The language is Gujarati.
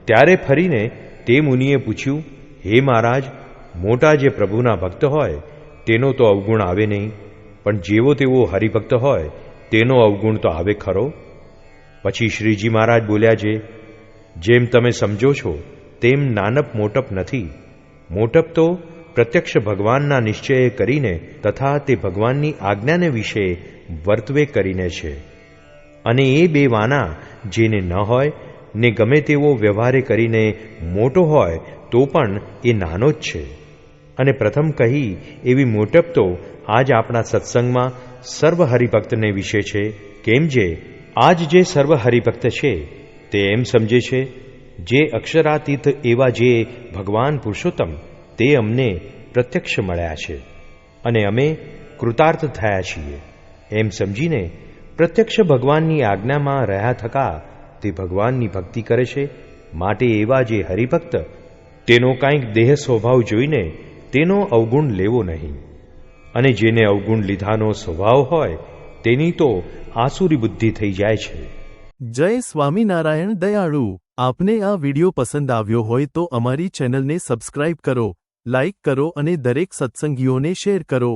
ત્યારે ફરીને તે મુનિએ પૂછ્યું, હે મહારાજ, મોટા જે પ્રભુના ભક્ત હોય તેનો તો અવગુણ આવે નહીં, પણ જેવો તેવો હરિભક્ત હોય તેનો અવગુણ તો આવે ખરો? પછી શ્રીજી મહારાજ બોલ્યા છે, જેમ તમે સમજો છો તેમ નાનપ મોટપ નથી. મોટપ તો પ્રત્યક્ષ ભગવાનના નિશ્ચયે કરીને તથા તે ભગવાનની આજ્ઞાને વિશે વર્તવે કરીને છે. અને એ બે વાના જેને ન હોય ને ગમે તેવો વ્યવહારે કરીને મોટો હોય તો પણ એ નાનો જ છે. અને પ્રથમ કહી એવી મોટપ તો આજ આપણા સત્સંગમાં સર્વ હરિભક્તને વિશે છે. કેમ જે આજ જે સર્વ હરિભક્ત છે તે એમ સમજે છે, જે અક્ષરાતીત એવા જે ભગવાન પુરુષોત્તમ તે અમને પ્રત્યક્ષ મળ્યા છે અને અમે કૃતાર્થ થયા છીએ એમ સમજીને પ્રત્યક્ષ ભગવાનની આજ્ઞામાં રહ્યા થકા તે ભગવાનની ભક્તિ કરે છે. માટે એવા જે હરિભક્ત તેનો કાંઈક દેહ સ્વભાવ જોઈને તેનો અવગુણ લેવો નહીં, અને જેને અવગુણ લીધાનો સ્વભાવ હોય તેની તો આસુરી બુદ્ધિ થઈ જાય છે. જય સ્વામિનારાયણ દયાળુ. આપને આ વિડિયો પસંદ આવ્યો હોય તો અમારી ચેનલને સબસ્ક્રાઇબ કરો, લાઇક કરો અને દરેક સત્સંગીઓને શેર કરો.